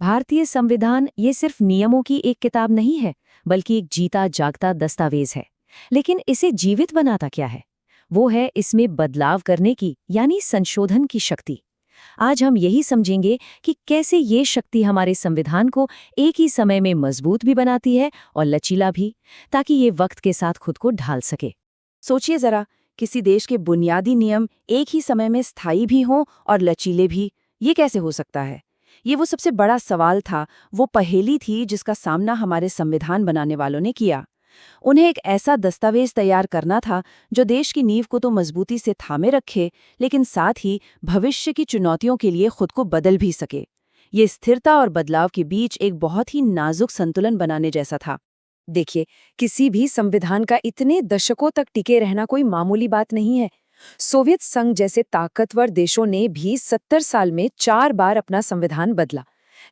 भारतीय संविधान ये सिर्फ नियमों की एक किताब नहीं है, बल्कि एक जीता जागता दस्तावेज है। लेकिन इसे जीवित बनाता क्या है? वो है इसमें बदलाव करने की, यानी संशोधन की शक्ति। आज हम यही समझेंगे कि कैसे ये शक्ति हमारे संविधान को एक ही समय में मजबूत भी बनाती है और लचीला भी, ताकि ये वक्त के साथ खुद को ढाल सके। सोचिए जरा, किसी देश के बुनियादी नियम एक ही समय में स्थायी भी हों और लचीले भी। ये कैसे हो सकता है? ये वो सबसे बड़ा सवाल था, वो पहेली थी जिसका सामना हमारे संविधान बनाने वालों ने किया। उन्हें एक ऐसा दस्तावेज तैयार करना था जो देश की नींव को तो मजबूती से थामे रखे, लेकिन साथ ही भविष्य की चुनौतियों के लिए खुद को बदल भी सके। ये स्थिरता और बदलाव के बीच एक बहुत ही नाजुक संतुलन बनाने जैसा था। देखिए, किसी भी संविधान का इतने दशकों तक टिके रहना कोई मामूली बात नहीं है। सोवियत संघ जैसे ताकतवर देशों ने भी 70 साल में 4 बार अपना संविधान बदला,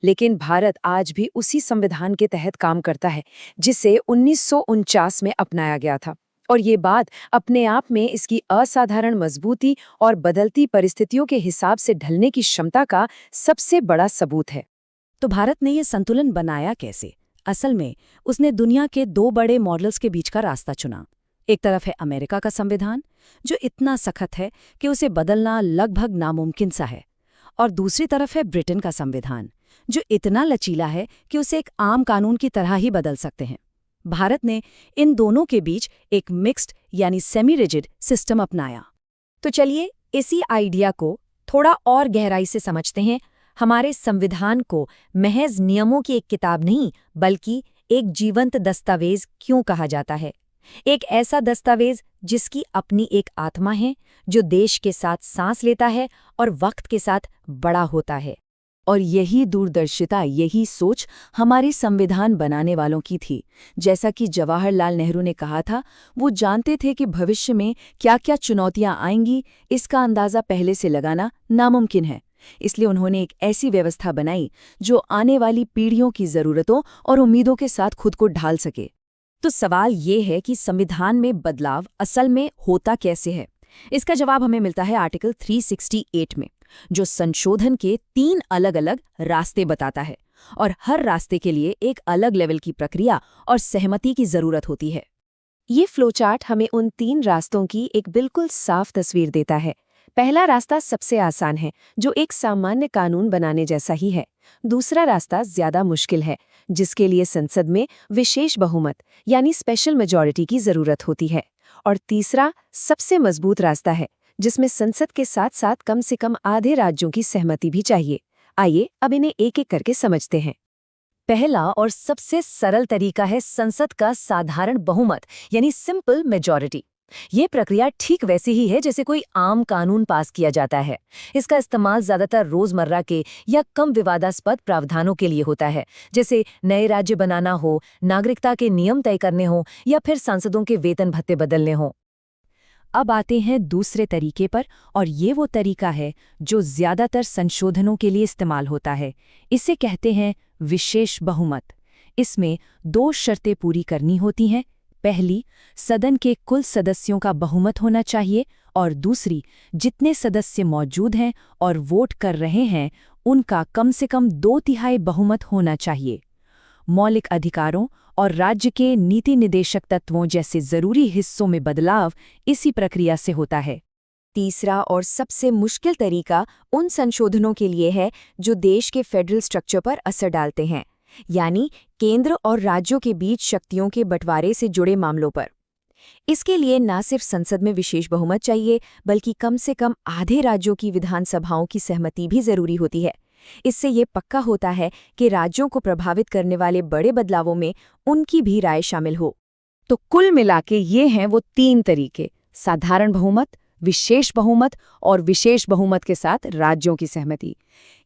लेकिन भारत आज भी उसी संविधान के तहत काम करता है जिसे 1949 में अपनाया गया था। और ये बात अपने आप में इसकी असाधारण मजबूती और बदलती परिस्थितियों के हिसाब से ढलने की क्षमता का सबसे बड़ा सबूत है। तो भारत ने ये संतुलन बनाया कैसे? असल में उसने दुनिया के 2 बड़े मॉडल्स के बीच का रास्ता चुना। एक तरफ है अमेरिका का संविधान, जो इतना सख्त है कि उसे बदलना लगभग नामुमकिन सा है, और दूसरी तरफ है ब्रिटेन का संविधान, जो इतना लचीला है कि उसे एक आम कानून की तरह ही बदल सकते हैं। भारत ने इन दोनों के बीच एक मिक्स्ड यानी सेमी रिजिड सिस्टम अपनाया। तो चलिए इसी आइडिया को थोड़ा और गहराई से समझते हैं। हमारे संविधान को महज नियमों की एक किताब नहीं, बल्कि एक जीवंत दस्तावेज क्यों कहा जाता है? एक ऐसा दस्तावेज जिसकी अपनी एक आत्मा है, जो देश के साथ सांस लेता है और वक्त के साथ बड़ा होता है। और यही दूरदर्शिता, यही सोच हमारे संविधान बनाने वालों की थी। जैसा कि जवाहरलाल नेहरू ने कहा था, वो जानते थे कि भविष्य में क्या क्या चुनौतियां आएंगी, इसका अंदाजा पहले से लगाना नामुमकिन है। इसलिए उन्होंने एक ऐसी व्यवस्था बनाई जो आने वाली पीढ़ियों की जरूरतों और उम्मीदों के साथ खुद को ढाल सके। तो सवाल ये है कि संविधान में बदलाव असल में होता कैसे है? इसका जवाब हमें मिलता है आर्टिकल 368 में, जो संशोधन के 3 अलग-अलग रास्ते बताता है, और हर रास्ते के लिए एक अलग लेवल की प्रक्रिया और सहमति की जरूरत होती है। ये फ्लोचार्ट हमें उन 3 रास्तों की एक बिल्कुल साफ तस्वीर देता है। पहला रास्ता सबसे आसान है, जो एक सामान्य कानून बनाने जैसा ही है। दूसरा रास्ता ज्यादा मुश्किल है, जिसके लिए संसद में विशेष बहुमत यानी स्पेशल मेजॉरिटी की जरूरत होती है। और तीसरा सबसे मजबूत रास्ता है, जिसमें संसद के साथ साथ कम से कम आधे राज्यों की सहमति भी चाहिए। आइए अब इन्हें एक एक करके समझते हैं। पहला और सबसे सरल तरीका है संसद का साधारण बहुमत यानी सिंपल मेजॉरिटी। ये प्रक्रिया ठीक वैसी ही है जैसे कोई आम कानून पास किया जाता है। इसका इस्तेमाल ज्यादातर रोजमर्रा के या कम विवादास्पद प्रावधानों के लिए होता है, जैसे नए राज्य बनाना हो, नागरिकता के नियम तय करने हो, या फिर सांसदों के वेतन भत्ते बदलने हो। अब आते हैं दूसरे तरीके पर, और ये वो तरीका है जो ज्यादातर संशोधनों के लिए इस्तेमाल होता है। इसे कहते हैं विशेष बहुमत। इसमें 2 शर्तें पूरी करनी होती हैं। पहली, सदन के कुल सदस्यों का बहुमत होना चाहिए, और दूसरी, जितने सदस्य मौजूद हैं और वोट कर रहे हैं उनका कम से कम 2/3 बहुमत होना चाहिए। मौलिक अधिकारों और राज्य के नीति निदेशक तत्वों जैसे जरूरी हिस्सों में बदलाव इसी प्रक्रिया से होता है। तीसरा और सबसे मुश्किल तरीका उन संशोधनों के लिए है जो देश के फेडरल स्ट्रक्चर पर असर डालते हैं, यानी केंद्र और राज्यों के बीच शक्तियों के बंटवारे से जुड़े मामलों पर। इसके लिए न सिर्फ संसद में विशेष बहुमत चाहिए, बल्कि कम से कम आधे राज्यों की विधानसभाओं की सहमति भी जरूरी होती है। इससे ये पक्का होता है कि राज्यों को प्रभावित करने वाले बड़े बदलावों में उनकी भी राय शामिल हो। तो कुल मिलाके ये हैं वो 3 तरीके: साधारण बहुमत, विशेष बहुमत और विशेष बहुमत के साथ राज्यों की सहमति।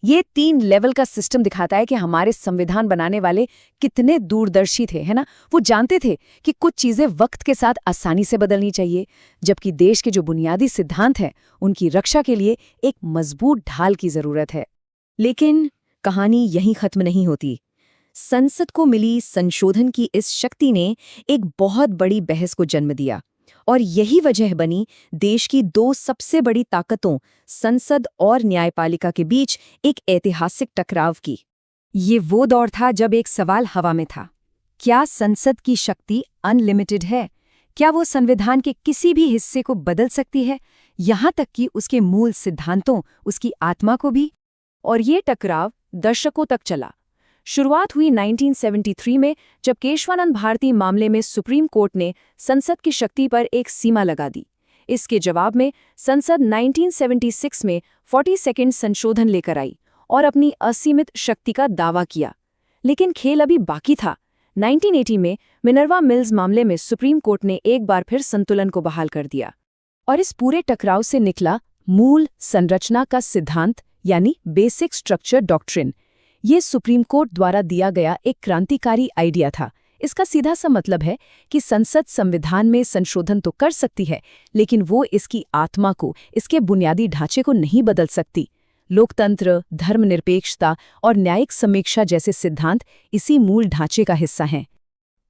ये 3 लेवल का सिस्टम दिखाता है कि हमारे संविधान बनाने वाले कितने दूरदर्शी थे, है ना? वो जानते थे कि कुछ चीजें वक्त के साथ आसानी से बदलनी चाहिए, जबकि देश के जो बुनियादी सिद्धांत हैं उनकी रक्षा के लिए एक मजबूत ढाल की जरूरत है। लेकिन कहानी यहीं खत्म नहीं होती। संसद को मिली संशोधन की इस शक्ति ने एक बहुत बड़ी बहस को जन्म दिया, और यही वजह बनी देश की दो सबसे बड़ी ताकतों, संसद और न्यायपालिका के बीच एक ऐतिहासिक टकराव की। ये वो दौर था जब एक सवाल हवा में था। क्या संसद की शक्ति अनलिमिटेड है? क्या वो संविधान के किसी भी हिस्से को बदल सकती है, यहाँ तक कि उसके मूल सिद्धांतों, उसकी आत्मा को भी? और ये टकराव दशकों तक चला। शुरुआत हुई 1973 में, जब केशवानंद भारती मामले में सुप्रीम कोर्ट ने संसद की शक्ति पर एक सीमा लगा दी। इसके जवाब में संसद 1976 में 42nd संशोधन लेकर आई और अपनी असीमित शक्ति का दावा किया। लेकिन खेल अभी बाकी था। 1980 में मिनर्वा मिल्स मामले में सुप्रीम कोर्ट ने एक बार फिर संतुलन को बहाल कर दिया। और इस पूरे टकराव से निकला मूल संरचना का सिद्धांत, यानी बेसिक स्ट्रक्चर डॉक्ट्रिन। ये सुप्रीम कोर्ट द्वारा दिया गया एक क्रांतिकारी आइडिया था। इसका सीधा सा मतलब है कि संसद संविधान में संशोधन तो कर सकती है, लेकिन वो इसकी आत्मा को, इसके बुनियादी ढांचे को नहीं बदल सकती। लोकतंत्र, धर्मनिरपेक्षता और न्यायिक समीक्षा जैसे सिद्धांत इसी मूल ढांचे का हिस्सा हैं।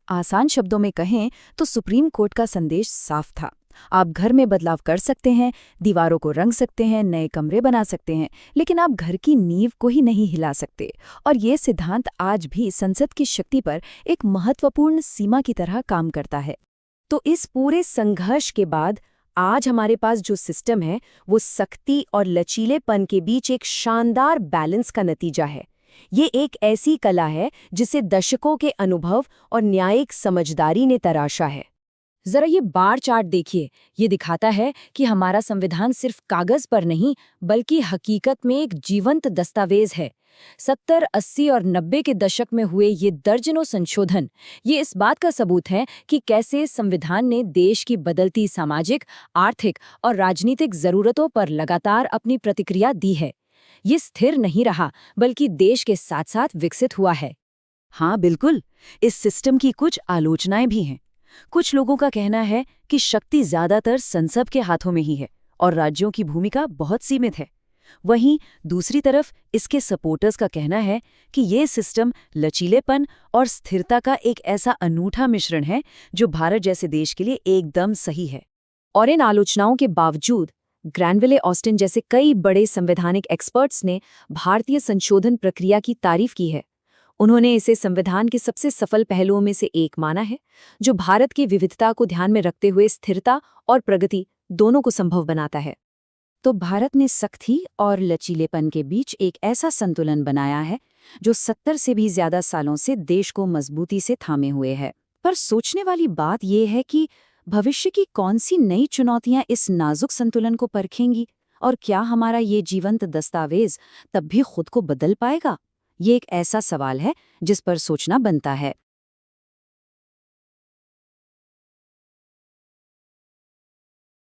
आसान शब्दों में कहें तो सुप्रीम कोर्ट का संदेश साफ था। आप घर में बदलाव कर सकते हैं, दीवारों को रंग सकते हैं, नए कमरे बना सकते हैं, लेकिन आप घर की नींव को ही नहीं हिला सकते। और ये सिद्धांत आज भी संसद की शक्ति पर एक महत्वपूर्ण सीमा की तरह काम करता है। तो इस पूरे संघर्ष के बाद आज हमारे पास जो सिस्टम है, वो सख्ती और लचीलेपन के बीच एक शानदार बैलेंस का नतीजा है। ये एक ऐसी कला है जिसे दशकों के अनुभव और न्यायिक समझदारी ने तराशा है। जरा ये बार चार्ट देखिए। ये दिखाता है कि हमारा संविधान सिर्फ कागज पर नहीं, बल्कि हकीकत में एक जीवंत दस्तावेज है। 70, 80 और 90 के दशक में हुए ये दर्जनों संशोधन, ये इस बात का सबूत है कि कैसे संविधान ने देश की बदलती सामाजिक, आर्थिक और राजनीतिक जरूरतों पर लगातार अपनी प्रतिक्रिया दी है। ये स्थिर नहीं रहा, बल्कि देश के साथ साथ विकसित हुआ है। हाँ बिल्कुल, इस सिस्टम की कुछ आलोचनाएं भी हैं। कुछ लोगों का कहना है कि शक्ति ज्यादातर संसद के हाथों में ही है और राज्यों की भूमिका बहुत सीमित है। वहीं दूसरी तरफ इसके सपोर्टर्स का कहना है कि ये सिस्टम लचीलेपन और स्थिरता का एक ऐसा अनूठा मिश्रण है जो भारत जैसे देश के लिए एकदम सही है। और इन आलोचनाओं के बावजूद ग्रैनविले ऑस्टिन जैसे कई बड़े संवैधानिक एक्सपर्ट्स ने भारतीय संशोधन प्रक्रिया की तारीफ की है। उन्होंने इसे संविधान के सबसे सफल पहलुओं में से एक माना है, जो भारत की विविधता को ध्यान में रखते हुए स्थिरता और प्रगति दोनों को संभव बनाता है। तो भारत ने सख्ती और लचीलेपन के बीच एक ऐसा संतुलन बनाया है जो 70 से भी ज्यादा सालों से देश को मजबूती से थामे हुए है। पर सोचने वाली बात यह है कि भविष्य की कौन सी नई चुनौतियां इस नाजुक संतुलन को परखेंगी, और क्या हमारा ये जीवंत दस्तावेज तब भी खुद को बदल पाएगा? ये एक ऐसा सवाल है जिस पर सोचना बनता है।